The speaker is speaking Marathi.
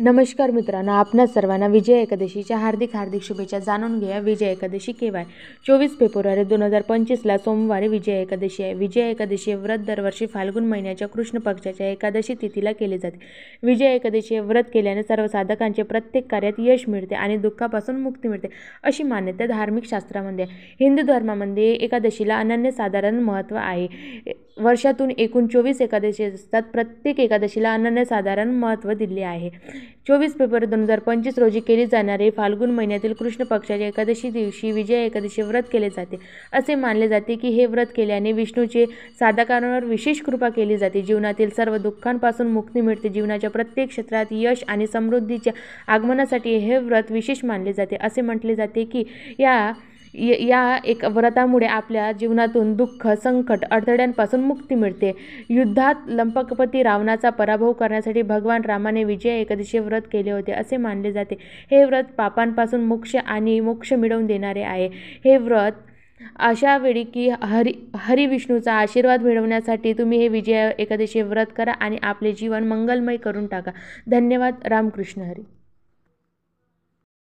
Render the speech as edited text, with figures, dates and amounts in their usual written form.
नमस्कार मित्रांनो, आपणा सर्वांना विजय एकादशीच्या हार्दिक शुभेच्छा. जाणून घ्या विजय एकादशी केव्हा आहे. 24 फेब्रुवारी 2025ला सोमवारी विजय एकादशी आहे. विजय एकादशी व्रत दरवर्षी फाल्गुन महिन्याच्या कृष्ण पक्षाच्या एकादशी तिथीला केले जाते. विजय एकादशी व्रत केल्याने सर्व साधकांचे प्रत्येक कार्यात यश मिळते आणि दुःखापासून मुक्ती मिळते, अशी मान्यता धार्मिक शास्त्रामध्ये आहे. हिंदू धर्मामध्ये एकादशीला अनन्यसाधारण महत्त्व आहे. वर्षातून एकूण 24 एकादशी असतात. प्रत्येक एकादशीला अनन्यसाधारण महत्त्व दिले आहे. 24 फेब्रुवारी 2025 रोजी केली जाणारी फाल्गुन महिन्यातील कृष्ण पक्षाच्या एकादशी दिवशी विजय एकादशी व्रत केले जाते. असे मानले जाते की हे व्रत केल्याने विष्णूचे साधकांवर विशेष कृपा केली जाते. जीवनातील सर्व दुःखांपासून मुक्ती मिळते. जीवनाच्या प्रत्येक क्षेत्रात यश आणि समृद्धीच्या आगमनासाठी हे व्रत विशेष मानले जाते. असे म्हटले जाते की या एक व्रतामुळे आपल्या जीवनातून दुःख, संकट, अडथळ्यांपासून मुक्ती मिळते. युद्धात लंपकपती रावणाचा पराभव करण्यासाठी भगवान रामाने विजय एकादशी व्रत केले होते, असे मानले जाते. हे व्रत पापांपासून मोक्ष मिळवून देणारे आहे. हे व्रत अशा वेळी की हरी विष्णूचा आशीर्वाद मिळवण्यासाठी तुम्ही हे विजय एकादशी व्रत करा आणि आपले जीवन मंगलमय करून टाका. धन्यवाद. रामकृष्ण हरी.